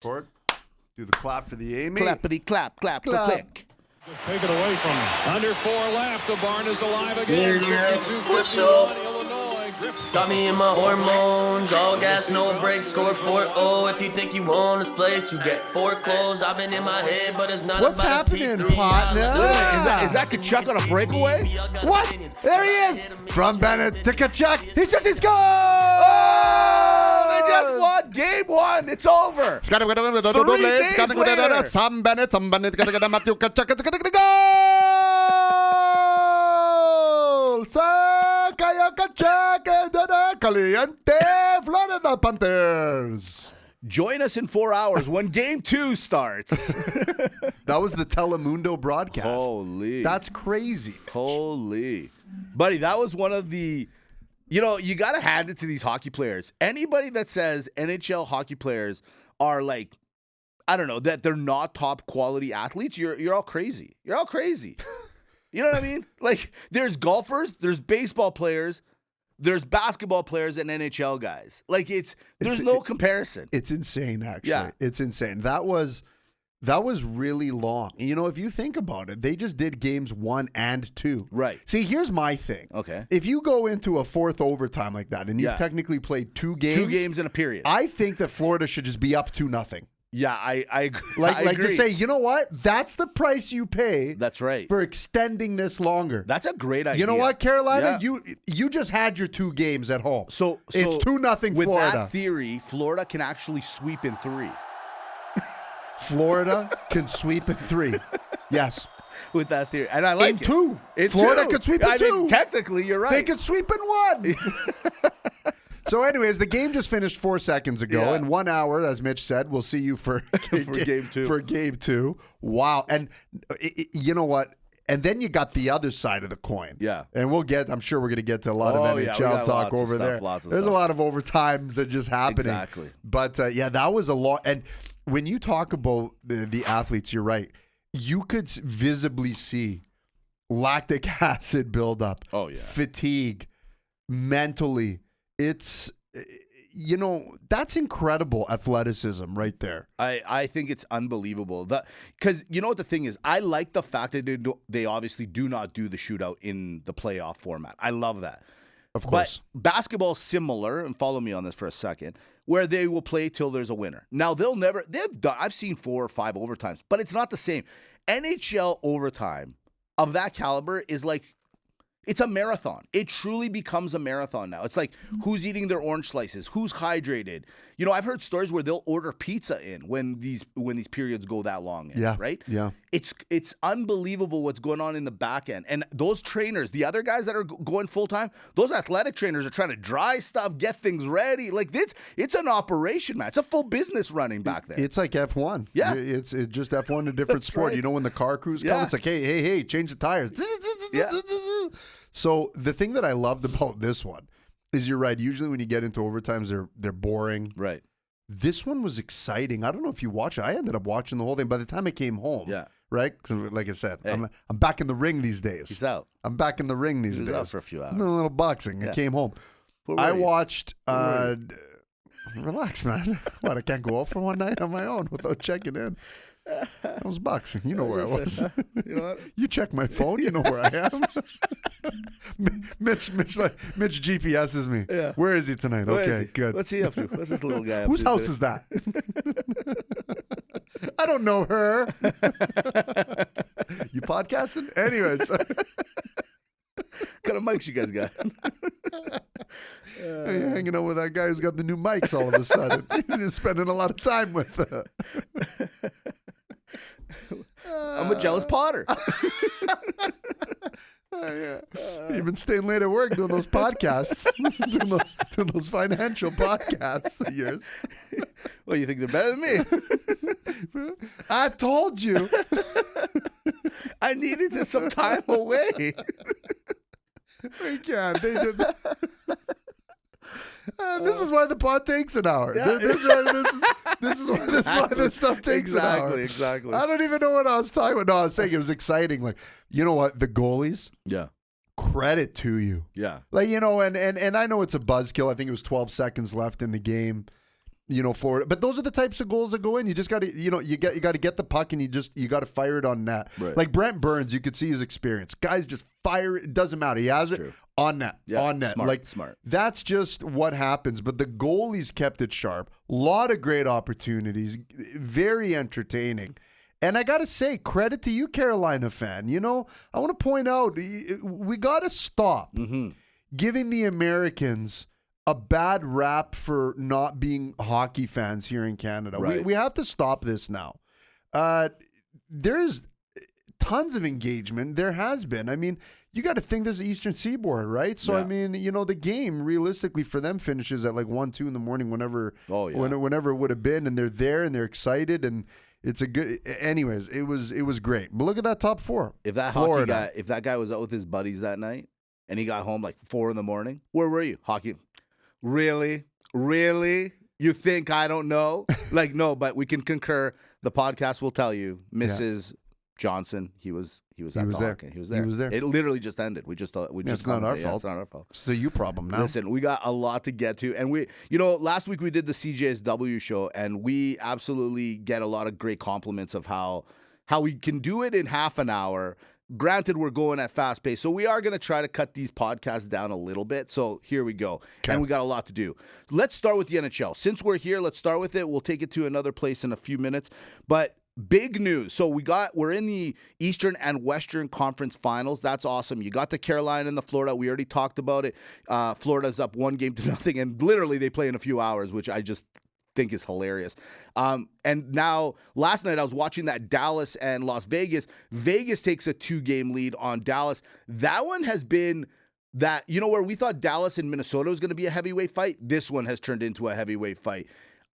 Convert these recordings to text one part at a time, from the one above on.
Court, do the clap for the Amy. Clappity clap, clap, click. Just take it away from him. Under 4 left. The barn is alive again. Got me in my hormones, all gas, no brakes, score 4-0. If you think you own this place, you get foreclosed. I've been in my head, but it's not What's about happening, a T3. partner? Is that Kachuk on a breakaway? What? There he is! From Bennett to Kachuk. He shot his goal! They just won game 1. It's over. 3 days later. Some Bennett, Matthew Kachuk. Goal! Kaya Kachuk, Caliente, Florida Panthers. Join us in 4 hours when game 2 starts. That was the Telemundo broadcast. Holy. That's crazy. Holy. Buddy, that was one of the... You know, you got to hand it to these hockey players. Anybody that says NHL hockey players are like, I don't know, that they're not top quality athletes, you're all crazy. You're all crazy. You know what I mean? Like, there's golfers, there's baseball players, there's basketball players, and NHL guys. Like, there's no comparison. It's insane, actually. Yeah. It's insane. That was really long. You know, if you think about it, they just did games 1 and 2. Right. See, here's my thing. Okay. If you go into a fourth overtime like that and you've technically played 2 games. 2 games in a period. I think that Florida should just be up 2-0. Yeah, I agree. Like I agree. to say, you know what? That's the price you pay. That's right. For extending this longer. That's a great idea. You know what, Carolina? Yeah. You just had your 2 games at home. So it's 2-0 with Florida. that theory, Florida can actually sweep in 3. Florida can sweep in 3. Yes. With that theory. And I like in 2. In Florida 2. could sweep in 2. I mean, technically, you're right. They could sweep in 1. So anyways, the game just finished 4 seconds ago. Yeah. In 1 hour, as Mitch said, we'll see you for game 2. For game 2. Wow. And you know what? And then you got the other side of the coin. Yeah. And I'm sure we're going to get to a lot of NHL talk over there. There's a lot of overtimes that just happening. Exactly. But yeah, that was a lot. And when you talk about the athletes, you're right. You could visibly see lactic acid buildup. Oh, yeah. Fatigue, mentally. It's, you know, that's incredible athleticism right there. I think it's unbelievable. Because you know what the thing is? I like the fact that they obviously do not do the shootout in the playoff format. I love that. Of course. But basketball's similar, and follow me on this for a second, where they will play till there's a winner. Now, I've seen 4 or 5 overtimes, but it's not the same. NHL overtime of that caliber is like, it's a marathon. It truly becomes a marathon now. It's like, who's eating their orange slices? Who's hydrated? You know, I've heard stories where they'll order pizza in when these periods go that long. Right? Yeah. It's unbelievable what's going on in the back end. And those trainers, the other guys that are going full time, those athletic trainers are trying to dry stuff, get things ready. Like this, it's an operation, man. It's a full business running back there. It's like F1. Yeah. It's just F1 a different sport. Right. You know, when the car crews come, it's like, hey, change the tires. Yeah. So the thing that I loved about this one is you're right. Usually when you get into overtimes, they're boring. Right. This one was exciting. I don't know if you watched it. I ended up watching the whole thing. By the time I came home, right? Because like I said, hey. I'm back in the ring these days. He's out. I'm back in the ring these days. He's out for a few hours. A little boxing. I came home. I watched. Relax, man. What? I can't go out for one night on my own without checking in. I was boxing. You know where I was. You know what? You check my phone. You know where I am. Mitch GPS's me. Yeah. Where is he tonight? Where is Okay, he? good. What's he up to? What's this little guy up Whose to? house is that? I don't know her. You podcasting? Anyways. What kind of mics you guys got? You're hanging out with that guy who's got the new mics all of a sudden. You're spending a lot of time with I'm a jealous Potter. Yeah. You've been staying late at work doing those podcasts, doing those financial podcasts of yours. Well, you think they're better than me? I told you. I needed some time away. We can't. They did. This is why the pod takes an hour. Yeah. This is why this stuff takes an hour. Exactly. I don't even know what I was talking about. No, I was saying it was exciting. Like, you know what? The goalies, Yeah. credit to you. Yeah. Like, you know, and I know it's a buzzkill. I think it was 12 seconds left in the game. Florida. But those are the types of goals that go in. You just got to, you got to get the puck and you got to fire it on net. Right. Like Brent Burns, you could see his experience. Guys just fire it. It doesn't matter. He has it on net. Yeah, on net. Smart. That's just what happens. But the goalies kept it sharp. A lot of great opportunities. Very entertaining. And I got to say, credit to you, Carolina fan. I want to point out, we got to stop giving the Americans a bad rap for not being hockey fans here in Canada. Right. We have to stop this now. There's tons of engagement. There has been. I mean, you got to think there's the Eastern Seaboard, right? So, I mean, the game realistically for them finishes at like 1, 2 in the morning whenever it would have been. And they're there and they're excited and it's a good. Anyways, it was great. But look at that top 4. If that Florida. hockey guy, if that guy was out with his buddies that night and he got home like 4 in the morning, where were you? Hockey. Really? You think I don't know? Like, no, but we can concur. The podcast will tell you, Mrs. Johnson, he was at the hockey. He was there. It literally just ended. It's not our fault. It's not our fault. It's the you problem now. Listen, we got a lot to get to. And last week we did the CJSW show, and we absolutely get a lot of great compliments of how we can do it in half an hour. Granted, we're going at fast pace, so we are going to try to cut these podcasts down a little bit. So here we go. Okay. And we got a lot to do. Let's start with the NHL. Since we're here, let's start with it. We'll take it to another place in a few minutes. But big news. So we're in the Eastern and Western Conference Finals. That's awesome. You got the Carolina and the Florida. We already talked about it. Florida's up 1-0, and literally they play in a few hours, which I just think is hilarious. And now, last night I was watching that Dallas and Las Vegas. Vegas takes a 2-game lead on Dallas. That one has been that, where we thought Dallas and Minnesota was going to be a heavyweight fight, this one has turned into a heavyweight fight.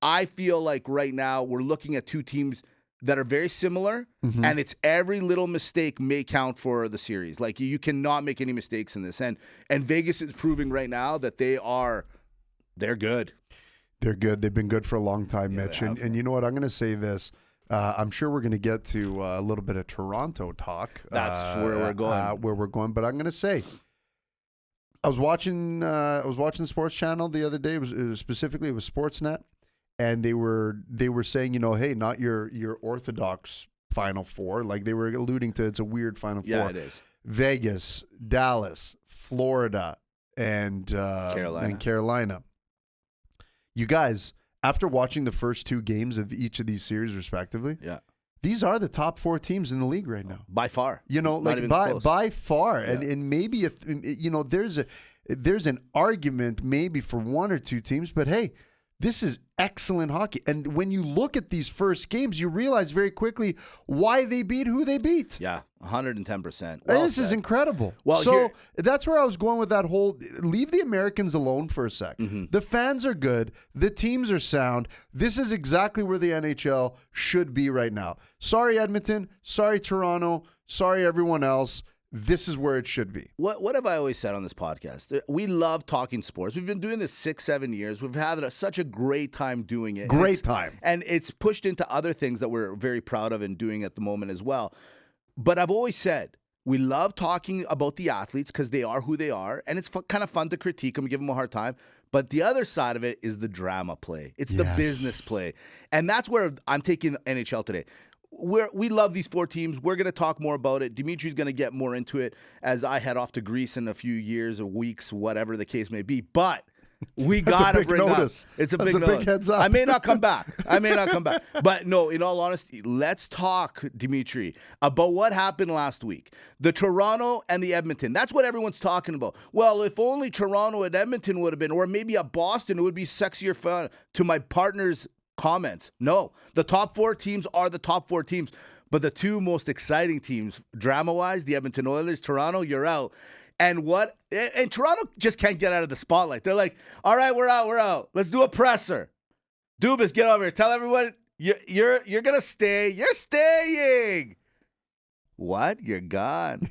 I feel like right now we're looking at two teams that are very similar, and it's every little mistake may count for the series. Like, you cannot make any mistakes in this. And Vegas is proving right now that they're good. They're good. They've been good for a long time, Mitch. And you know what? I'm going to say this. I'm sure we're going to get to a little bit of Toronto talk. That's where we're going. But I'm going to say, I was watching the Sports Channel the other day. It was Sportsnet, and they were saying, hey, not your orthodox Final Four. Like, they were alluding to, it's a weird Final Four. Yeah, it is. Vegas, Dallas, Florida, and Carolina. You guys, after watching the first 2 games of each of these series respectively, these are the top 4 teams in the league right now. By far. By far. Yeah. And maybe if there's an argument maybe for 1 or 2 teams, but hey, this is excellent hockey. And when you look at these first games, you realize very quickly why they beat who they beat. Yeah, 110%. This is incredible. That's where I was going with that whole, leave the Americans alone for a sec. The fans are good. The teams are sound. This is exactly where the NHL should be right now. Sorry, Edmonton. Sorry, Toronto. Sorry, everyone else. This is where it should be. What have I always said on this podcast? We love talking sports. We've been doing this 6-7 years. We've had such a great time doing it. Great time. And it's pushed into other things that we're very proud of and doing at the moment as well. But I've always said, we love talking about the athletes because they are who they are. And it's kind of fun to critique them, give them a hard time. But the other side of it is the drama play. It's the business play. And that's where I'm taking NHL today. We love these 4 teams. We're going to talk more about it. Dimitri's going to get more into it as I head off to Greece in a few years or weeks, whatever the case may be. But we got to bring notice. Up. It's a That's big a big heads up. I may not come back. But no, in all honesty, let's talk, Dimitri, about what happened last week. The Toronto and the Edmonton. That's what everyone's talking about. Well, if only Toronto and Edmonton would have been, or maybe a Boston, it would be sexier fun to my partner's comments. No, the top 4 teams are the top 4 teams, but the 2 most exciting teams, drama-wise, the Edmonton Oilers, Toronto, you're out. And Toronto just can't get out of the spotlight. They're like, all right, we're out. Let's do a presser. Dubas, get over here. Tell everyone you're gonna stay. You're staying. What? You're gone.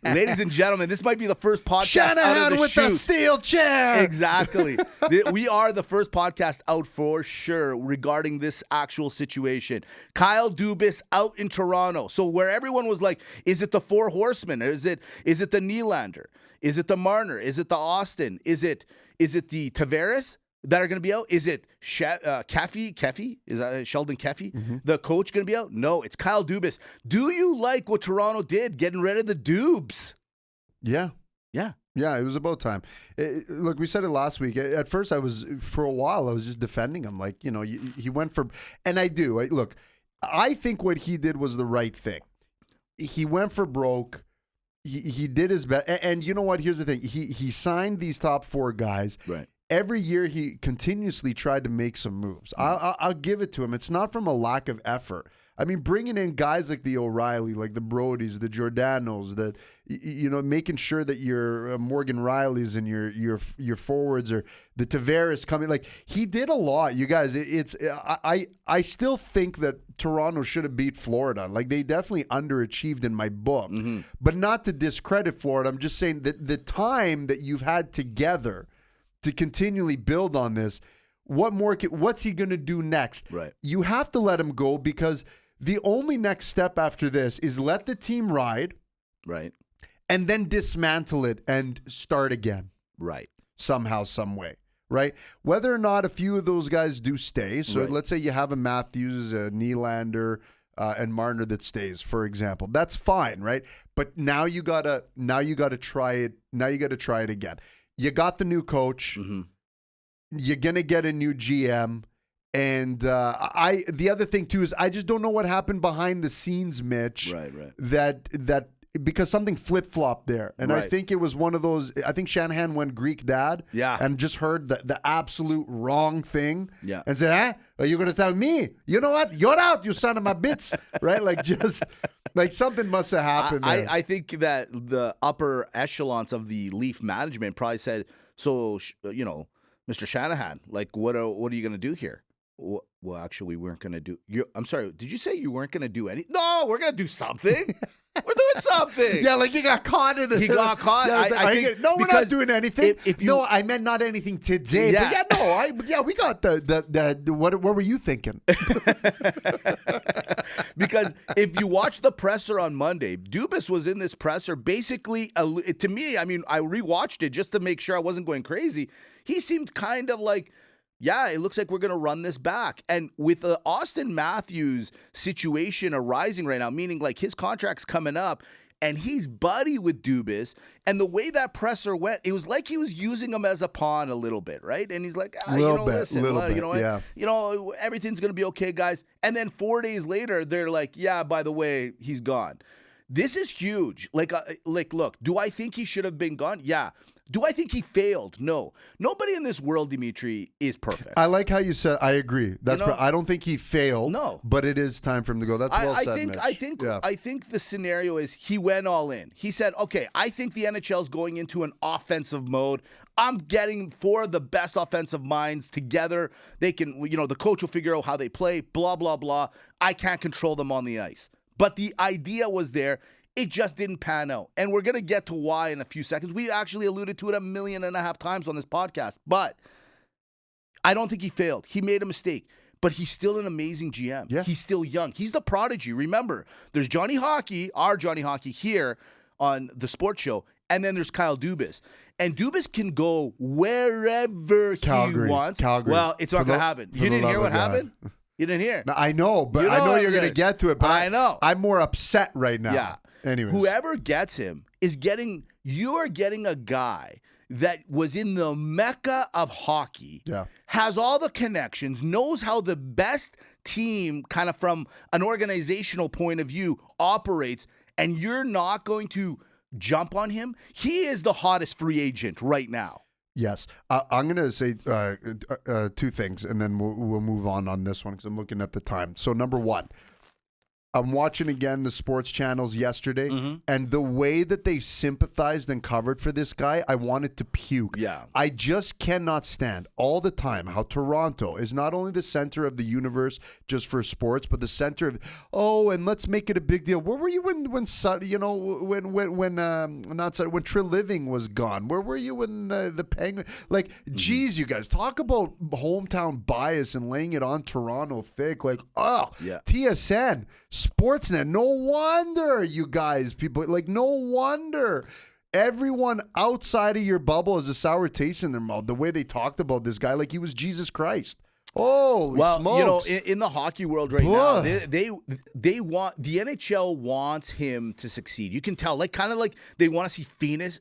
Ladies and gentlemen, this might be the first podcast Shanahan out of the with chute. the steel chair. Exactly. We are the first podcast out for sure regarding this actual situation. Kyle Dubas out in Toronto. So where everyone was like, is it the 4 horsemen? Is it the Nylander? Is it the Marner? Is it the Austin? Is it the Tavares? that are going to be out? Is it Keffy? Is that Sheldon Keffy? Mm-hmm. The coach going to be out? No, it's Kyle Dubas. Do you like what Toronto did, getting rid of the Dubs? Yeah. Yeah. Yeah, it was about time. Look, we said it last week. At first, for a while, I was just defending him. Like, he went for, and I do. Look, I think what he did was the right thing. He went for broke. He did his best. And you know what? Here's the thing. He signed these top 4 guys. Right. Every year, he continuously tried to make some moves. I'll give it to him. It's not from a lack of effort. I mean, bringing in guys like the O'Reilly, like the Brodys, the Giordanos, making sure that your Morgan Rileys and your forwards or the Tavares coming. Like, he did a lot, you guys. I still think that Toronto should have beat Florida. Like, they definitely underachieved in my book. Mm-hmm. But not to discredit Florida. I'm just saying that the time that you've had together to continually build on this, what's he going to do next? Right. You have to let him go because the only next step after this is let the team ride. Right. And then dismantle it and start again. Right. Somehow, some way. Right? Whether or not a few of those guys do stay. So let's say you have a Matthews, a Nylander, and Marner that stays, for example. That's fine, right? But now you gotta try it. Now you gotta try it again. You got the new coach. Mm-hmm. You're gonna get a new GM. And the other thing too is I just don't know what happened behind the scenes, Mitch. Right. That because something flip flopped there, and Right. I think it was one of those. I think Shanahan went Greek dad, and just heard the absolute wrong thing, and said, "Huh? Are you going to tell me? You know what? You're out, you son of a bitch!" Right? Like just like something must have happened. I think that the upper echelons of the Leaf management probably said, "So Mr. Shanahan, like, what are you going to do here?" Well, actually, we weren't going to do. I'm sorry. Did you say you weren't going to do anything? No, we're going to do something. We're doing something. Yeah, like he got caught in it. He got caught. Yeah, I think, no, we're not doing anything. No, I meant not anything today. Yeah. But we got the what were you thinking? Because if you watch the presser on Monday, Dubas was in this presser basically, to me, I mean, I rewatched it just to make sure I wasn't going crazy. He seemed kind of like, yeah, it looks like we're going to run this back. And with the Austin Matthews situation arising right now, meaning like his contract's coming up and he's buddy with Dubas, and the way that presser went, it was like he was using him as a pawn a little bit, right? And he's like, listen, everything's going to be okay, guys. And then 4 days later, they're like, yeah, by the way, he's gone. This is huge. Like, look, do I think he should have been gone? Yeah. Do I think he failed? No. Nobody in this world, Dimitri, is perfect. I like how you said. I agree. That's. I don't think he failed. No. But it is time for him to go. That's well said, Mitch. I think the scenario is he went all in. He said, "Okay, I think the NHL is going into an offensive mode. I'm getting 4 of the best offensive minds together. They can, the coach will figure out how they play. Blah blah blah. I can't control them on the ice." But the idea was there. It just didn't pan out. And we're going to get to why in a few seconds. We actually alluded to it 1.5 million times on this podcast. But I don't think he failed. He made a mistake. But he's still an amazing GM. Yeah. He's still young. He's the prodigy. Remember, there's Johnny Hockey, our Johnny Hockey here on the sports show. And then there's Kyle Dubas. And Dubas can go wherever he wants. Calgary. Well, it's not going to happen. You didn't hear what happened? You didn't hear. No, I know, but I know you're going to get to it. But I know. I'm more upset right now. Yeah. Anyways. Whoever gets him you are getting a guy that was in the mecca of hockey, has all the connections, knows how the best team, kind of from an organizational point of view, operates, and you're not going to jump on him. He is the hottest free agent right now. Yes. I'm going to say 2 things, and then we'll move on this one because I'm looking at the time. So, number 1, I'm watching again the sports channels yesterday, and the way that they sympathized and covered for this guy, I wanted to puke. Yeah. I just cannot stand all the time how Toronto is not only the center of the universe just for sports, but the center of, and let's make it a big deal. Where were you when Treliving was gone? Where were you when the Penguin? Like, geez, you guys, talk about hometown bias and laying it on Toronto thick. Like, TSN. Sportsnet, no wonder you guys, people, like, no wonder. Everyone outside of your bubble has a sour taste in their mouth. The way they talked about this guy like he was Jesus Christ. Oh, well, smokes. in the hockey world right now, they want the NHL wants him to succeed. You can tell, like kind of like they want to see Phoenix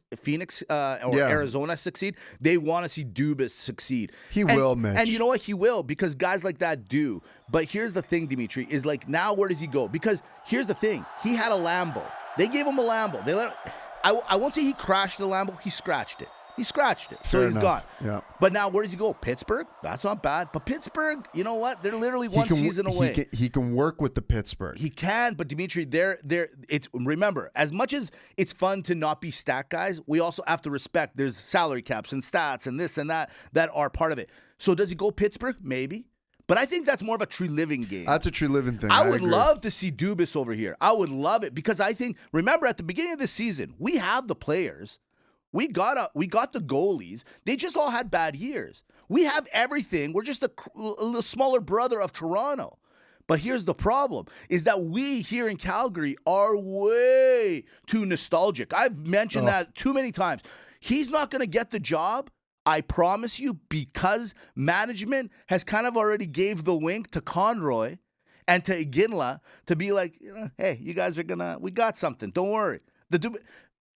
or Arizona succeed. They want to see Dubas succeed. He will, Mitch. And you know what? He will, because guys like that do. But here's the thing, Dimitri, is like now where does he go? Because here's the thing: he had a Lambo. They gave him a Lambo. I won't say he crashed the Lambo. He scratched it. So he's gone. Yeah. But now where does he go? Pittsburgh? That's not bad. But Pittsburgh, you know what? They're literally one season away. He can work with the Pittsburgh. He can, but Dimitri, remember, as much as it's fun to not be stat guys, we also have to respect there's salary caps and stats and this and that are part of it. So does he go Pittsburgh? Maybe. But I think that's more of a true living game. That's a true living thing. I would love to see Dubas over here. I would love it, because I think, remember at the beginning of the season, we have the players. We got the goalies. They just all had bad years. We have everything. We're just a little smaller brother of Toronto. But here's the problem, is that we here in Calgary are way too nostalgic. I've mentioned that too many times. He's not going to get the job, I promise you, because management has kind of already gave the wink to Conroy and to Iginla to be like, hey, you guys are we got something. Don't worry.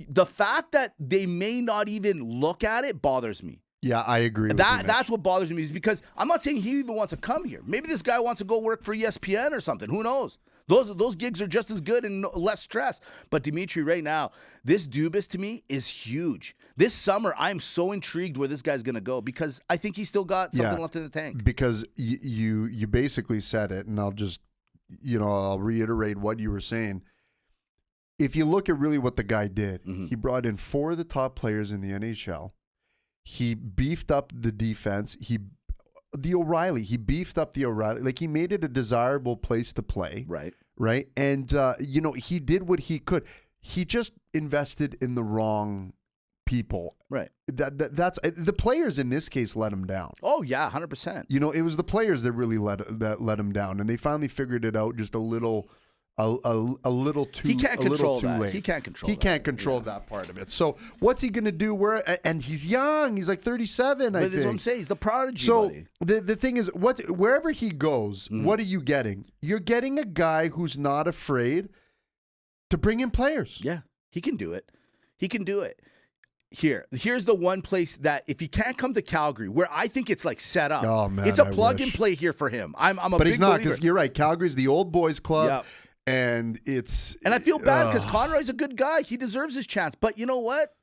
The fact that they may not even look at it bothers me. Yeah, I agree with that's what bothers me, is because I'm not saying he even wants to come here. Maybe this guy wants to go work for ESPN or something. Who knows? Those gigs are just as good and less stress. But Dimitri, right now, this Dubas to me is huge. This summer, I'm so intrigued where this guy's going to go, because I think he's still got something left in the tank. Because you basically said it, and I'll just, I'll reiterate what you were saying. If you look at really what the guy did, he brought in 4 of the top players in the NHL. He beefed up the defense. He beefed up the O'Reilly. Like, he made it a desirable place to play. Right. And, he did what he could. He just invested in the wrong people. Right. That's the players in this case let him down. Oh, yeah, 100%. It was the players that really let him down. And they finally figured it out just a little too. He can't control too that. late. He can't control. He can't control that part of it. So what's he going to do? And he's young. He's like 37. I think. That's what I'm saying. He's the prodigy. So buddy. the thing is, wherever he goes, what are you getting? You're getting a guy who's not afraid to bring in players. Yeah, he can do it. Here's the one place that if he can't come to Calgary, where I think it's like set up. Oh man, it's a plug and play here for him. I'm a but big he's not, believer. because you're right. Calgary's the old boys club. Yep. And I feel bad because Conroy's a good guy. He deserves his chance. But you know what?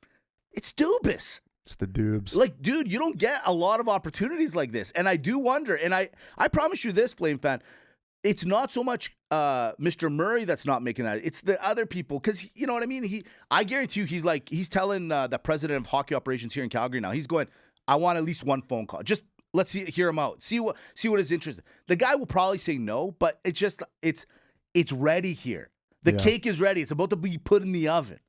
It's Dubas. It's the Dubs. Like, dude, you don't get a lot of opportunities like this. And I do wonder, and I promise you this, Flame fan, it's not so much Mr. Murray that's not making that. It's the other people, because you know what I mean? I guarantee you he's telling the president of hockey operations here in Calgary now, he's going, I want at least one phone call. Just let's hear him out. See what his interest is. The guy will probably say no, but it's ready here. The cake is ready. It's about to be put in the oven.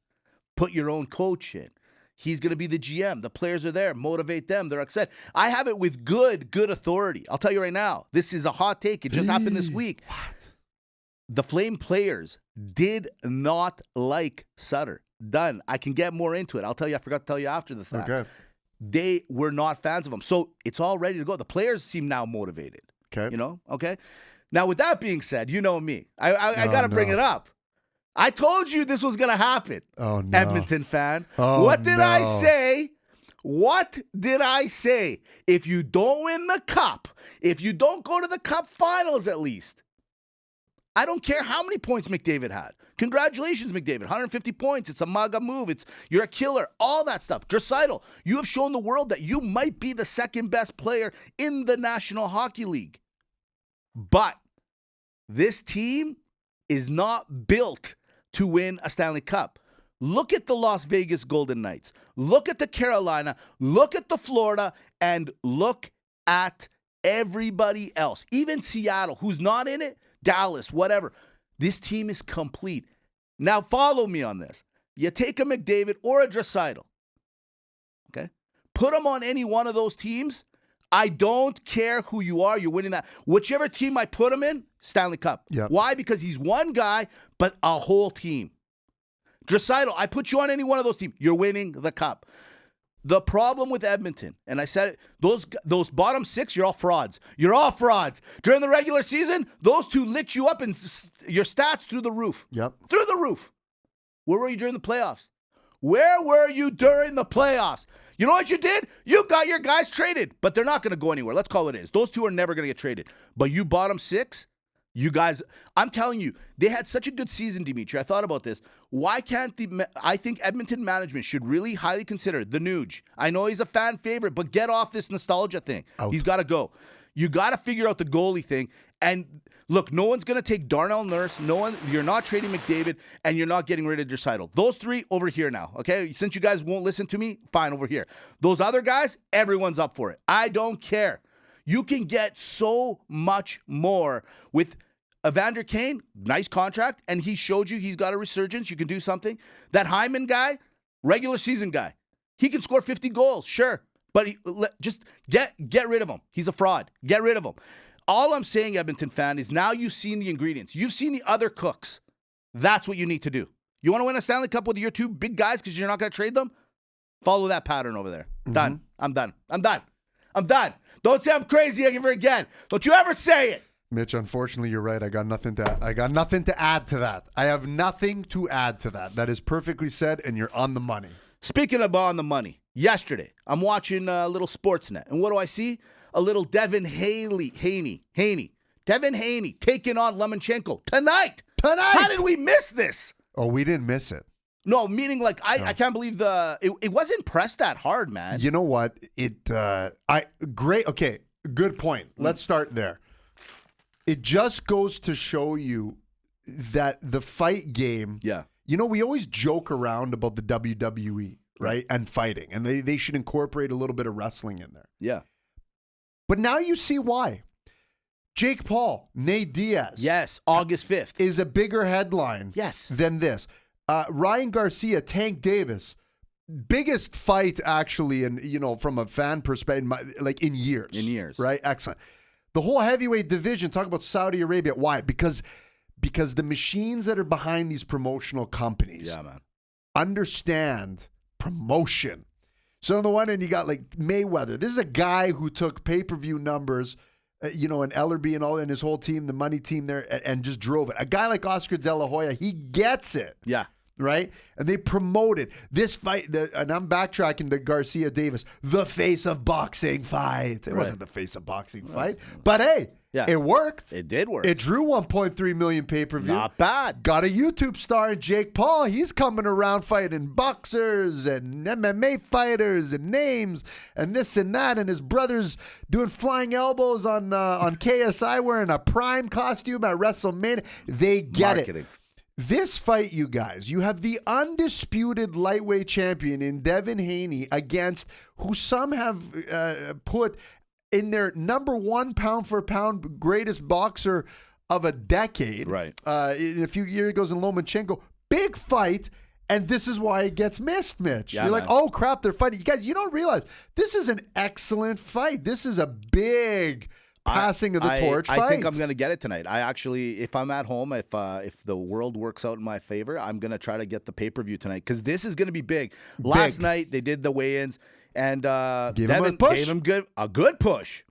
Put your own coach in. He's going to be the GM. The players are there. Motivate them. They're excited. I have it with good authority. I'll tell you right now. This is a hot take. It just happened this week. What? The Flame players did not like Sutter. Done. I can get more into it. I'll tell you. I forgot to tell you after the fact. Okay. They were not fans of him. So it's all ready to go. The players seem now motivated. Okay. Okay? Now, with that being said, you know me. I got to bring it up. I told you this was going to happen, Edmonton fan. What did I say? What did I say? If you don't win the cup, if you don't go to the cup finals at least, I don't care how many points McDavid had. Congratulations, McDavid. 150 points. It's a MAGA move. You're a killer. All that stuff. Draisaitl, you have shown the world that you might be the second best player in the National Hockey League. But this team is not built to win a Stanley Cup. Look at the Las Vegas Golden Knights. Look at the Carolina. Look at the Florida. And look at everybody else. Even Seattle, who's not in it, Dallas, whatever. This team is complete. Now follow me on this. You take a McDavid or a Draisaitl. Okay? Put them on any one of those teams. I don't care who you are. You're winning that. Whichever team I put him in, Stanley Cup. Yep. Why? Because he's one guy, but a whole team. Draisaitl, I put you on any one of those teams. You're winning the cup. The problem with Edmonton, and I said it, those bottom 6, you're all frauds. You're all frauds. During the regular season, those two lit you up and your stats through the roof. Yep. Through the roof. Where were you during the playoffs? Where were you during the playoffs? You know what you did? You got your guys traded, but they're not going to go anywhere. Let's call it is. Those two are never going to get traded. But you bottom 6, you guys, I'm telling you, they had such a good season, Dimitri. I thought about this. Why can't I think Edmonton management should really highly consider the Nuge. I know he's a fan favorite, but get off this nostalgia thing. Out. He's got to go. You got to figure out the goalie thing. And look, no one's going to take Darnell Nurse. You're not trading McDavid, and you're not getting rid of Draisaitl. Those 3 over here now, okay? Since you guys won't listen to me, fine, over here. Those other guys, everyone's up for it. I don't care. You can get so much more with Evander Kane, nice contract, and he showed you he's got a resurgence. You can do something. That Hyman guy, regular season guy, he can score 50 goals, sure. But just get rid of him. He's a fraud. Get rid of him. All I'm saying, Edmonton fan, is now you've seen the ingredients. You've seen the other cooks. That's what you need to do. You want to win a Stanley Cup with your 2 big guys because you're not going to trade them? Follow that pattern over there. Mm-hmm. Done. I'm done. I'm done. I'm done. Don't say I'm crazy ever again. Don't you ever say it. Mitch, unfortunately, you're right. I got nothing to add to that. I have nothing to add to that. That is perfectly said, and you're on the money. Speaking of on the money, yesterday, I'm watching a little Sportsnet, and what do I see? A little Devin Haney. Devin Haney taking on Lomachenko tonight. How did we miss this? Oh, we didn't miss it. No, meaning like I can't believe it wasn't pressed that hard, man. You know what? Great. Okay, good point. Let's start there. It just goes to show you that the fight game. Yeah. You know, we always joke around about the WWE, right? And fighting, and they should incorporate a little bit of wrestling in there. Yeah. But now you see why. Jake Paul, Nate Diaz. Yes, August 5th. Is a bigger headline than this. Ryan Garcia, Tank Davis. Biggest fight, actually, and from a fan perspective, like in years. In years. Right? Excellent. The whole heavyweight division, talk about Saudi Arabia. Why? Because the machines that are behind these promotional companies understand promotion. So on the one end, you got like Mayweather. This is a guy who took pay-per-view numbers, and Ellerby and his whole team, the money team there, and just drove it. A guy like Oscar De La Hoya, he gets it. Yeah. Right? And they promoted this fight, and I'm backtracking to Garcia Davis, the face of boxing fight. It wasn't the face of boxing fight, but hey, it worked. It did work. It drew 1.3 million pay-per-view. Not bad. Got a YouTube star in Jake Paul. He's coming around fighting boxers and MMA fighters and names and this and that, and his brother's doing flying elbows on KSI wearing a Prime costume at WrestleMania. They get Marketing. it. This fight, you guys, you have the undisputed lightweight champion in Devin Haney against who some have put in their number 1 pound for pound greatest boxer of a decade. Right. In a few years ago in Lomachenko. Big fight, and this is why it gets missed, Mitch. Yeah, You're man. like, oh, crap, they're fighting. You guys, you don't realize this is an excellent fight. This is a big passing of the torch fight. I think I'm going to get it tonight. I actually, if I'm at home, if the world works out in my favor, I'm going to try to get the pay-per-view tonight because this is going to be big. Last night, they did the weigh-ins, and Devin gave him a good push.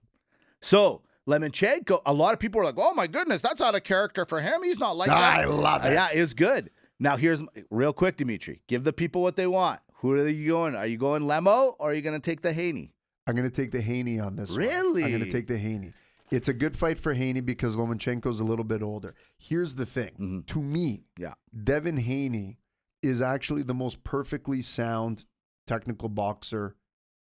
So, Lomachenko, a lot of people are like, oh, my goodness, that's out of character for him. He's not like that. I love it. Yeah, it was good. Now, here's real quick, Dimitri. Give the people what they want. Who are you going? Are you going Lemo, or are you going to take the Haney? I'm going to take the Haney on this one. Really? I'm going to take the Haney. It's a good fight for Haney because Lomachenko's a little bit older. Here's the thing. Mm-hmm. To me, Devin Haney is actually the most perfectly sound technical boxer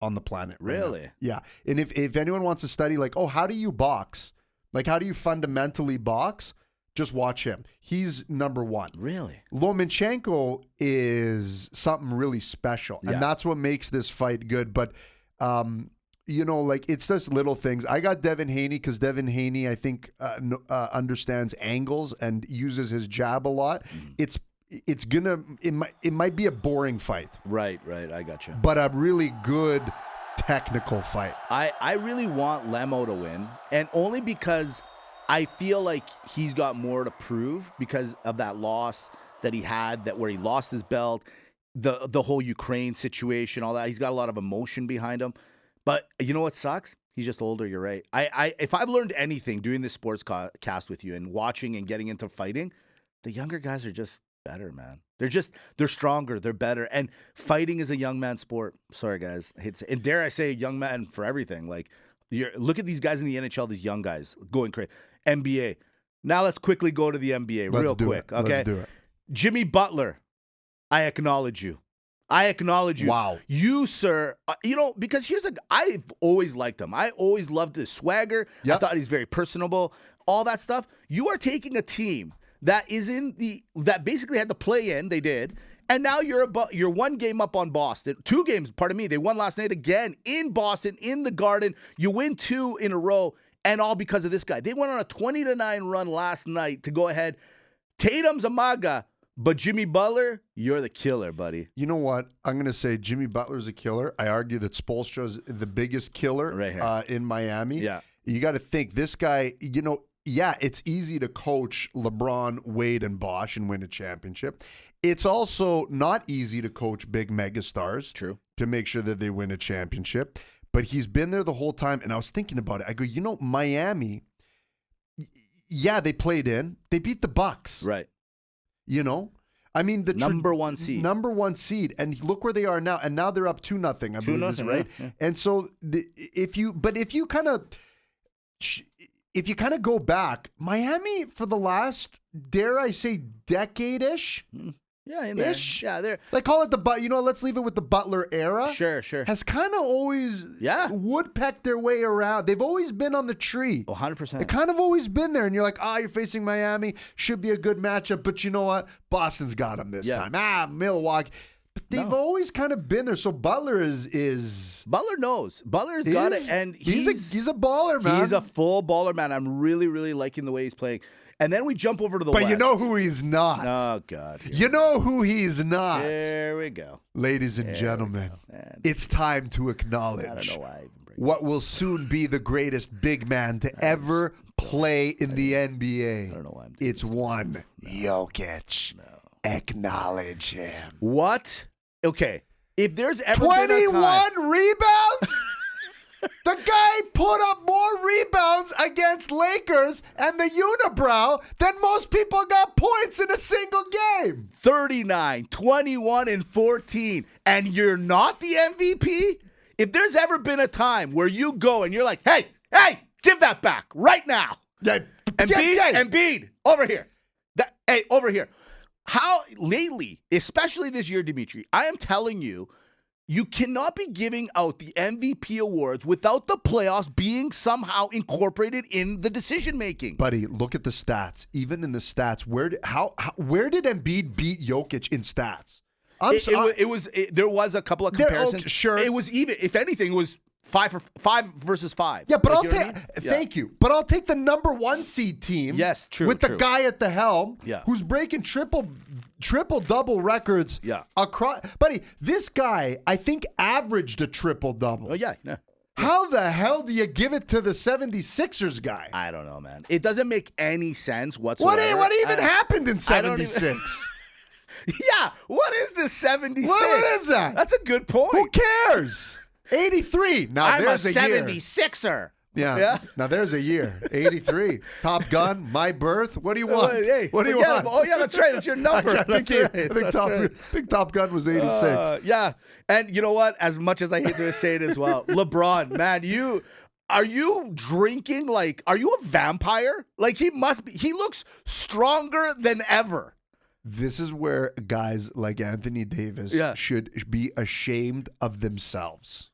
on the planet. Really? Yeah. And if anyone wants to study, like, oh, how do you box? Like, how do you fundamentally box? Just watch him. He's number 1. Really? Lomachenko is something really special. Yeah. And that's what makes this fight good. But, like, it's just little things. I got Devin Haney because Devin Haney, I think, understands angles and uses his jab a lot. It might be a boring fight. Right. I got you. But a really good technical fight. I really want Lemo to win, and only because I feel like he's got more to prove because of that loss that he had, that where he lost his belt, the whole Ukraine situation, all that. He's got a lot of emotion behind him. But you know what sucks? He's just older. You're right. If I've learned anything doing this sports cast with you and watching and getting into fighting, the younger guys are just better, man. They're stronger. They're better. And fighting is a young man sport. Sorry, guys. And dare I say, young man for everything. Like, look at these guys in the NHL, these young guys going crazy. NBA. Now let's quickly go to the NBA real quick. Okay. Let's do it. Jimmy Butler, I acknowledge you. Wow. You, sir, because I've always liked him. I always loved his swagger. Yep. I thought he's very personable, all that stuff. You are taking a team that that basically had to play in, they did, and now you're one game up on Boston. 2 games, pardon me. They won last night again in Boston, in the Garden. You win 2 in a row, and all because of this guy. They went on a 20-9 run last night to go ahead. Tatum's a MAGA. But Jimmy Butler, you're the killer, buddy. You know what? I'm going to say Jimmy Butler's a killer. I argue that Spoelstra's the biggest killer right here. In Miami. Yeah. You got to think, this guy, yeah, it's easy to coach LeBron, Wade, and Bosh and win a championship. It's also not easy to coach big megastars. True. To make sure that they win a championship. But he's been there the whole time, and I was thinking about it. I go, Miami, yeah, they played in. They beat the Bucks. Right. I mean, the number 1 seed. Number 1 seed. And look where they are now. And now they're up 2-0, I believe, is right? Yeah. And so if you kind of go back, Miami for the last, dare I say, decade-ish? Yeah, in there. Ish. Yeah, there. Like, call it let's leave it with the Butler era. Sure. Has kind of always woodpecked their way around. They've always been on the tree. 100%. They kind of always been there. And you're like, you're facing Miami. Should be a good matchup. But you know what? Boston's got them this time. Milwaukee. But they've always kind of been there. So Butler is Butler knows. Butler's got it. And he's a baller, man. He's a full baller, man. I'm really, really liking the way he's playing. And then we jump over to the West. But you know who he's not. Oh, God. You know who he's not. There we go. Ladies and gentlemen, it's time to acknowledge I don't know why I even bring what will soon be the greatest big man to ever play in the NBA. I don't know why I'm doing It's one Jokic. No. Acknowledge him. What? Okay. If there's ever been a 21 rebounds? The guy put up more rebounds against Lakers and the unibrow than most people got points in a single game. 39, 21, and 14, and you're not the MVP? If there's ever been a time where you go and you're like, hey, give that back right now. Yeah, Embiid, over here. Over here. How lately, especially this year, Dimitri, I am telling you, you cannot be giving out the MVP awards without the playoffs being somehow incorporated in the decision-making. Buddy, look at the stats. Even in the stats, where did Embiid beat Jokic in stats? There was a couple of comparisons. Okay, sure. It was even. If anything, it was 5 versus 5. Yeah, but Like, thank you. But I'll take the number 1 seed team. Yes, true. With the guy at the helm, who's breaking triple-double records. Yeah. Across. Buddy, this guy, I think, averaged a triple-double. Oh, yeah. How the hell do you give it to the 76ers guy? I don't know, man. It doesn't make any sense whatsoever. What even happened in 76? Yeah, what is this 76? What is that? That's a good point. Who cares? 83. Now I'm there's a a year. 76er. Yeah. Now there's a year. 83. Top Gun, My Birth. What do you want? What do you want? Oh, yeah, that's right. That's your number. I think Top Gun was 86. Yeah. And you know what? As much as I hate to say it as well, LeBron, man, are you drinking are you a vampire? Like, he must be. He looks stronger than ever. This is where guys like Anthony Davis should be ashamed of themselves.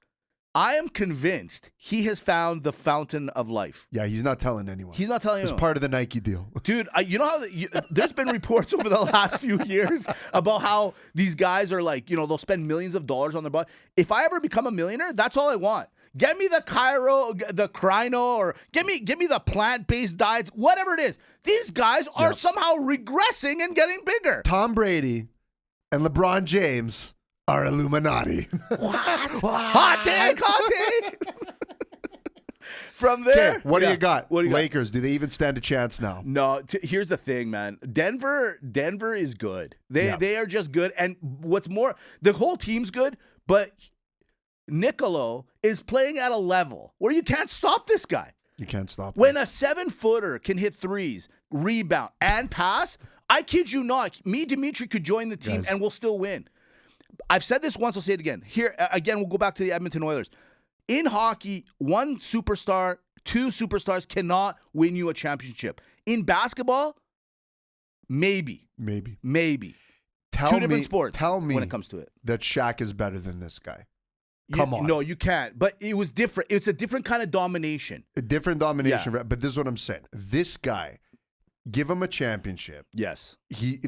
I am convinced he has found the fountain of life. Yeah, he's not telling anyone. He's not telling anyone. It's part of the Nike deal. Dude, you know how there's been reports over the last few years about how these guys are they'll spend millions of dollars on their body. If I ever become a millionaire, that's all I want. Get me the Crino, or give me the plant-based diets, whatever it is. These guys are somehow regressing and getting bigger. Tom Brady and LeBron James are Illuminati. What? Hot take. From there. Okay, what do you got? What do you Lakers, do they even stand a chance now? No, here's the thing, man. Denver is good. They are just good. And what's more, the whole team's good, but Nicolo is playing at a level where you can't stop this guy. You can't stop him. When a 7-footer can hit threes, rebound, and pass, I kid you not, me, Dimitri could join the team and we'll still win. I've said this once, I'll say it again. Here, again, we'll go back to the Edmonton Oilers. In hockey, one superstar, two superstars cannot win you a championship. In basketball, maybe. Tell Two different sports Tell me when it comes to it. that Shaq is better than this guy. Come on. No, you can't. But it was different. It's a different kind of domination. A different domination. But this is what I'm saying. This guy, give him a championship. Yes.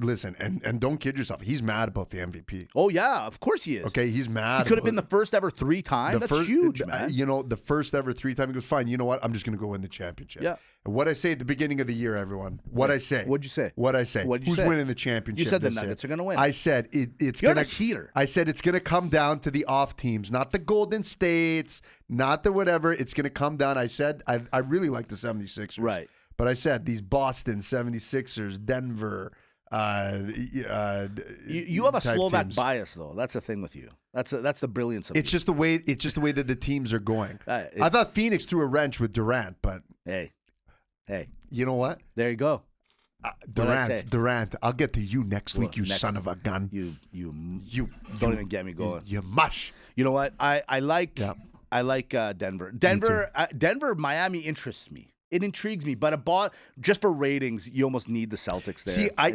Listen, and don't kid yourself. He's mad about the MVP. Oh, yeah. Of course he is. Okay, he's mad. He could have been the first ever 3 times. That's huge, man. The first ever 3 times. He goes, fine, you know what? I'm just going to go win the championship. Yeah. And what I say at the beginning of the year, everyone. What I say. What'd you say? What I say. What'd you Who's say? winning the championship? You said the this Nuggets year? are going to win. I said it's You're going a heater. I said it's going to come down to the off teams, not the Golden States, not the whatever. It's going to come down. I said I really like the 76ers. Right. But I said these Boston 76ers, Denver, you have a Slovak teams. bias, though. That's the thing with you. That's the brilliance of It's you. just the way that the teams are going. I thought Phoenix threw a wrench with Durant, but Hey, you know what? there you go. Durant. I'll get to you next week, you next son of a gun. You Don't even get me going. You mush. You know what? I like Denver. Denver, Miami interests me. It intrigues me, but just for ratings, you almost need the Celtics there. See, I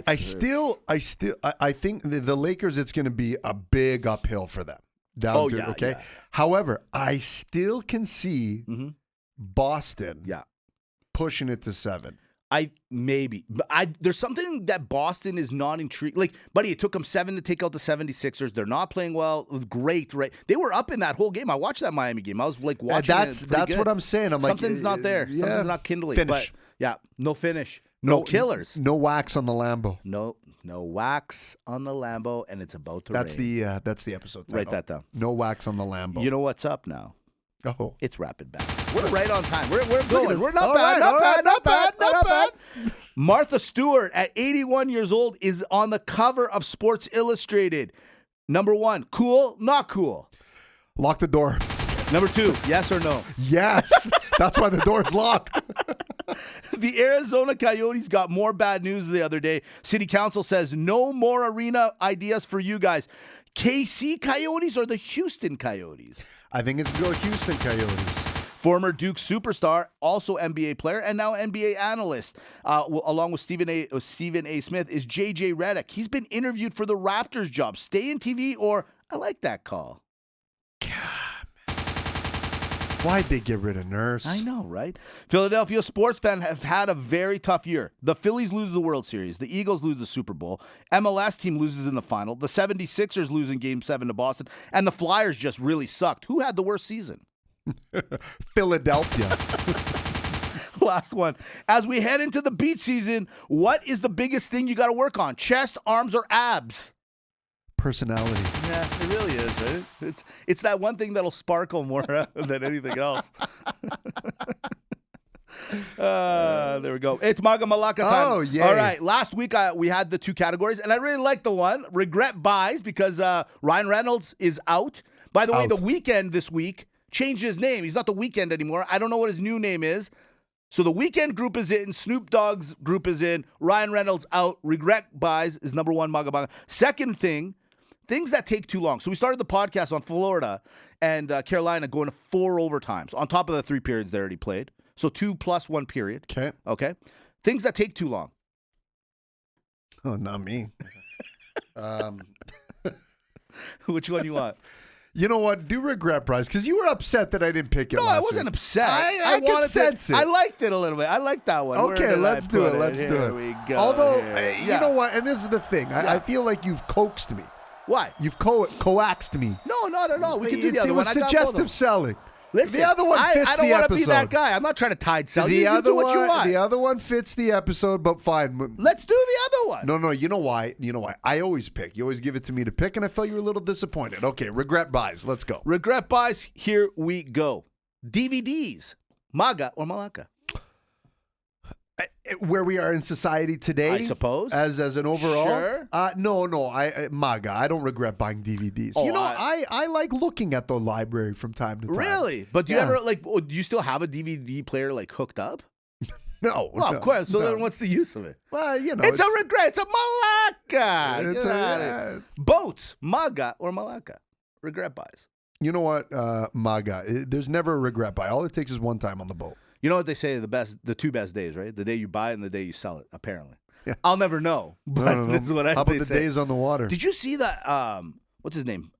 think the Lakers, it's going to be a big uphill for them. Okay. However, I still can see Boston pushing it to 7. There's something that Boston is not intrigued. Like, buddy, it took them 7 to take out the 76ers. They're not playing well. It was great, right? They were up in that whole game. I watched that Miami game. I was like watching that's what I'm saying. I'm something's not there. Yeah. Something's not kindling. Finish. But no finish. No killers. No wax on the Lambo. No wax on the Lambo, and it's about to rain. That's the episode title. Write that down. No wax on the Lambo. You know what's up now? Oh. It's Rapid Back. We're right on time. We're going. We're not bad. Martha Stewart, at 81 years old, is on the cover of Sports Illustrated. Number 1, cool, not cool. Lock the door. Number 2, yes or no? Yes. That's why the door's locked. The Arizona Coyotes got more bad news the other day. City Council says no more arena ideas for you guys. KC Coyotes or the Houston Coyotes? I think it's go Houston Coyotes. Former Duke superstar, also NBA player, and now NBA analyst, along with Stephen A. Smith, is J.J. Redick. He's been interviewed for the Raptors job. Stay in TV or I like that call. God, man. Why'd they get rid of Nurse? I know, right? Philadelphia sports fans have had a very tough year. The Phillies lose the World Series. The Eagles lose the Super Bowl. MLS team loses in the final. The 76ers lose in Game 7 to Boston. And the Flyers just really sucked. Who had the worst season? Philadelphia. Last one. As we head into the beach season, what is the biggest thing you got to work on? Chest, arms, or abs? Personality. Yeah, it really is, right? It's that one thing that'll sparkle more than anything else. There we go. It's MAGA MALAKA time. Oh, yeah. All right. Last week we had the 2 categories, and I really liked the one, regret buys, because Ryan Reynolds is out. By the way, The Weeknd this week changed his name. He's not The Weeknd anymore. I don't know what his new name is. So the Weeknd group is in, Snoop Dogg's group is in, Ryan Reynolds out, regret buys is number 1, MAGA MAGA. Second thing, things that take too long. So we started the podcast on Florida and Carolina going to 4 overtimes on top of the 3 periods they already played. So 2 plus 1 period. Okay. Things that take too long. Oh, not me. Which one you want? You know what? Do regret prize because you were upset that I didn't pick it. No, I wasn't upset. I could sense it. I liked it a little bit. I liked that one. Okay, let's do it. Let's do it. Here we go. Although, you know what? And this is the thing. I feel like you've coaxed me. Why? You've coaxed me. No, not at all. We can do the other one. It was suggestive selling. Listen, the other one fits the episode. I don't want to be that guy. I'm not trying to tide sell. You do what you want. The other one fits the episode, but fine. Let's do the other one. No. You know why? I always pick. You always give it to me to pick, and I felt you were a little disappointed. Okay, regret buys. Let's go. Regret buys. Here we go. DVDs. MAGA or MALAKA? Where we are in society today, I suppose. as an overall. Sure. No, MAGA. I don't regret buying DVDs. Oh, I like looking at the library from time to time. Really? But do you ever do you still have a DVD player hooked up? No. Well, no, of course. So no. then what's the use of it? Well, It's a regret. It's a MALAKA. It's a Boats, MAGA or MALAKA? Regret buys. You know what, MAGA? There's never a regret buy. All it takes is one time on the boat. You know what they say, the two best days, right? The day you buy it and the day you sell it, apparently. Yeah. I'll never know, but No. this is what How about they the say. days on the water? Did you see that, what's his name?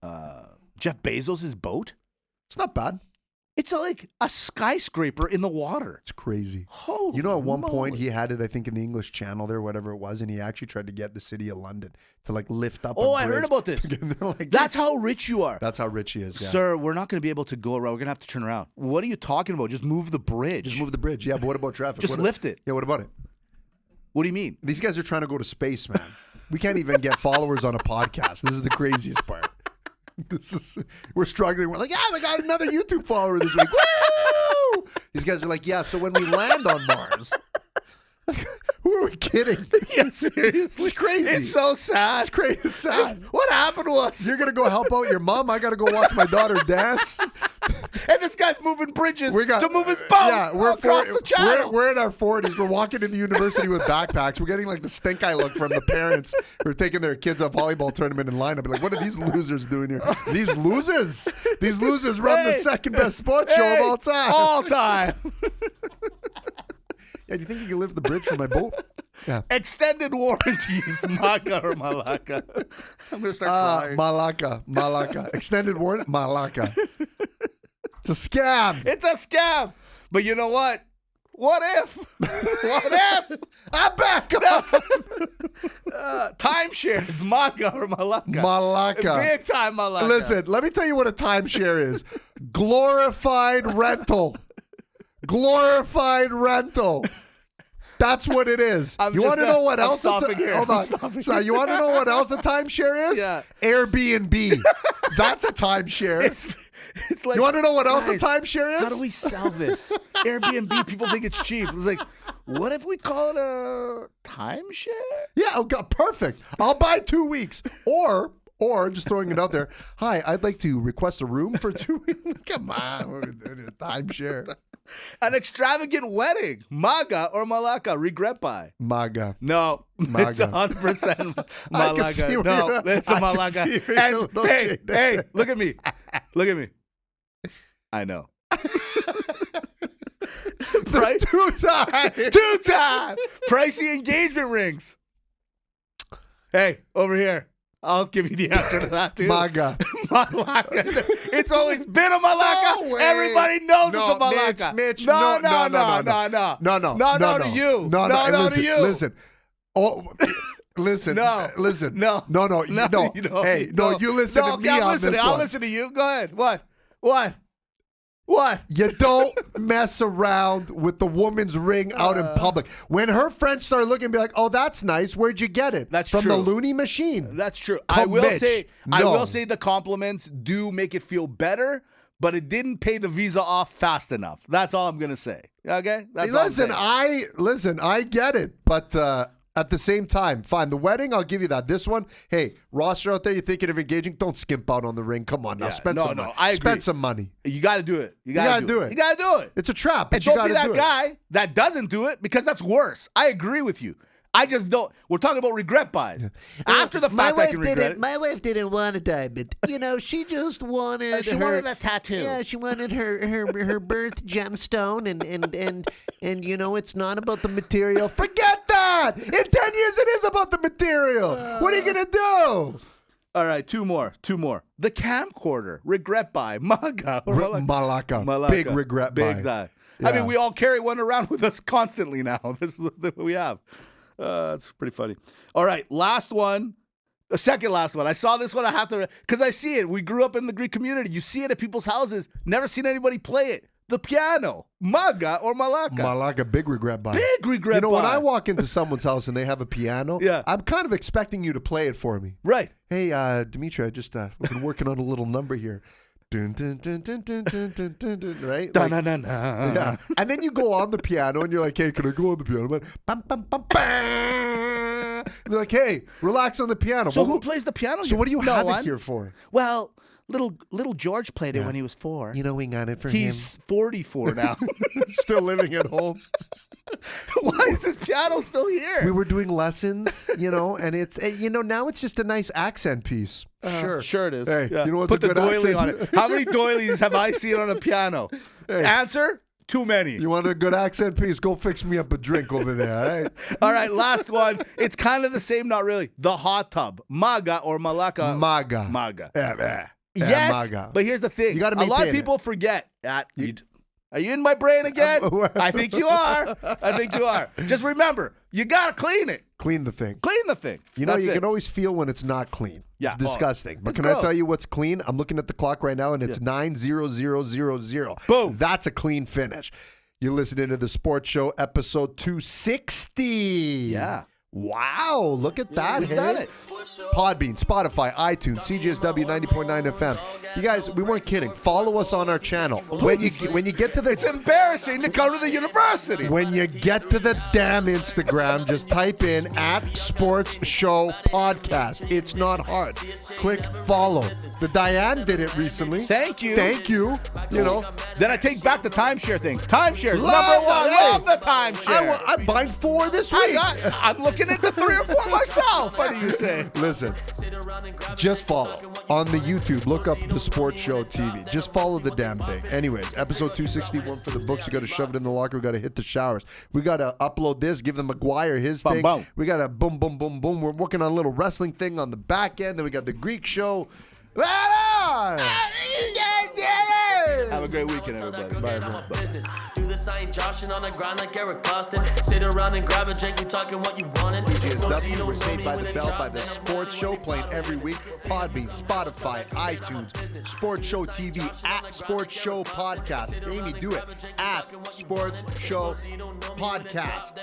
Jeff Bezos' boat? It's not bad. It's like a skyscraper in the water. It's crazy. Holy You know, at one moly. point he had it, I think, in the English Channel there, whatever it was, and he actually tried to get the city of London to lift up. Oh, a I heard bridge. about this. That's how rich you are. That's how rich he is. Yeah. Sir, we're not going to be able to go around. We're going to have to turn around. What are you talking about? Just move the bridge. Just move the bridge. Yeah, but what about traffic? Just lift it. Yeah, what about it? What do you mean? These guys are trying to go to space, man. We can't even get followers on a podcast. This is the craziest part. We're struggling. We're like, yeah, I got another YouTube follower this week. Woo! These guys are like, yeah, so when we land on Mars, who are we kidding? Yeah, seriously. It's crazy. It's so sad. It's crazy. It's sad. What happened was You're going to go help out your mom. I got to go watch my daughter dance. and this guy's moving bridges to move his boat we're across the channel. We're in our 40s. We're walking to the university with backpacks. We're getting the stink eye look from the parents who are taking their kids off volleyball tournament in line. I'll be like, what are these losers doing here? These losers run the second best sports show of all time. All time. Yeah, do you think you can lift the bridge from my boat? Yeah. Extended warranties, MAGA or MALAKA. I'm going to start crying. Malaka. Extended warranty, Malaka. It's a scam. It's a scam. But you know what? What if? What if? I'm back up. Timeshares, MAGA or MALAKA? Malaka. Big time MALAKA. Listen, let me tell you what a timeshare is. Glorified rental. Glorified rental. That's what it is. You want to know what else? Hold on. So you want to know what else a timeshare is? Yeah. Airbnb. That's a timeshare. It's like, you want to know what else a guys, timeshare is? How do we sell this? Airbnb, people think it's cheap. It's like, what if we call it a timeshare? Yeah, okay, perfect. I'll buy 2 weeks. Or just throwing it out there. Hi, I'd like to request a room for 2 weeks. Come on, we're doing a timeshare. An extravagant wedding, MAGA or MALAKA? Regret buy? MAGA. No, MAGA. it's 100% I can see MALAKA. where No, you're- it's a I can MALAKA. see where you're And looking. hey, look at me. Look at me. I know. Right? Two-time. Pricey engagement rings. Hey, over here. I'll give you the answer to that too. MAGA. MALAKA. It's always been a MALAKA. No way. Everybody knows No, it's a MALAKA. Mitch, no no to you. No, No listen, to you. Listen. Oh, listen. No. Listen. No. No. No, You don't. Hey, no, you listen to me on this I'll one. listen to you. Go ahead. What? You don't mess around with the woman's ring out in public. When her friends start looking and be like, oh, that's nice. Where'd you get it? That's From true. the loony machine. That's true. Come, I will Mitch. say No. the compliments do make it feel better, but it didn't pay the visa off fast enough. That's all I'm gonna say. Okay? That's all I'm saying. I get it. But at the same time, fine. The wedding, I'll give you that. This one, hey, roster out there, you're thinking of engaging, don't skimp out on the ring. Come on now. Yeah, Spend some money. I agree. Spend some money. You got to do it. You gotta got to do it. You got to do it. It's a trap, but And you don't be gotta that do it. guy that doesn't do it, because that's worse. I agree with you. I just don't. We're talking about regret buys. After the fact, I can regret it. My wife didn't want a diamond. She just wanted She wanted a tattoo. Yeah, she wanted her birth gemstone, and it's not about the material. Forget that. In 10 years, it is about the material. What are you going to do? All right, two more. The camcorder, regret buy, MAGA. Or Malaka. Big regret buy. Big die. Yeah. I mean, we all carry one around with us constantly now. This is what we have. It's pretty funny. All right, last one. The second last one. I saw this one. I have to, because I see it. We grew up in the Greek community. You see it at people's houses. Never seen anybody play it. The piano, MAGA or MALAKA? Malaka, big regret buy. Big regret buy. When I walk into someone's house and they have a piano, Yeah. I'm kind of expecting you to play it for me. Right. Hey, Dimitri, I just we've been working on a little number here. Dun, dun, dun, dun, dun, dun, dun, dun, dun, right? Dun, Like, dun, dun, dun. yeah. And then you go on the piano and you're like, hey, can I go on the piano? I'm like, bum, bum, bum, bam. And they're like, hey, relax on the piano. So Well, who plays the piano? So what do you No have one. it here for? Well, little George played it when he was 4. You know, we got it for He's him. 44 now. Still living at home. Why is this piano still here? We were doing lessons, and it's, now it's just a nice accent piece. Sure it is. Hey, Yeah. you know what's Put a the good doily accent? on it. How many doilies have I seen on a piano? Answer: too many. You want a good accent piece? Go fix me up a drink over there, all right? All right, last one. It's kind of the same, not really. The hot tub, MAGA or MALAKA. MAGA. MAGA. Yeah, Yes, MAGA. but here's the thing. You gotta a lot of maintain it. people forget. Are you in my brain again? I think you are. Just remember, you got to clean it. Clean the thing. Clean the thing. You know, That's you it. can always feel when it's not clean. Yeah. It's disgusting. But it's can I gross. tell you what's clean? I'm looking at the clock right now, and it's 9:00:00. Boom. That's a clean finish. You're listening to the Sports Show, episode 260. Yeah. Wow, look at that. We've done hey? it. Podbean, Spotify, iTunes, CJSW 90.9 FM. You guys, we weren't kidding. Follow us on our channel. When you get to the It's embarrassing to come to the university. When you get to the damn Instagram, just type in @Sports Show Podcast. It's not hard. Click follow. The Diane did it recently. Thank you. Thank you. Then I take back the timeshare thing. Timeshare, Love number one. it. Hey. Love the timeshare. I'm buying 4 this week. I'm looking at the 3 or 4 myself. What do you say? Listen, just follow on the YouTube. Look up the Sports Show TV. Just follow the damn thing. Anyways, episode 261 for the books. You got to shove it in the locker. We got to hit the showers. We got to upload this. Give the McGuire his Bum, thing. bum. We got to boom, boom, boom, boom. We're working on a little wrestling thing on the back end. Then we got the Greek show. Have a great weekend, everybody. Bye, everyone. Business. Do this, I ain't joshing on the grind like Eric Costin. Sit around and grab a drink, you talking what you wanted. DJSW, we're saved by the bell by the Sports Show, playing every week. Podbean, Spotify, iTunes, Sports Show TV, @Sports Show Podcast. Amy, do it. @Sports Show Podcast.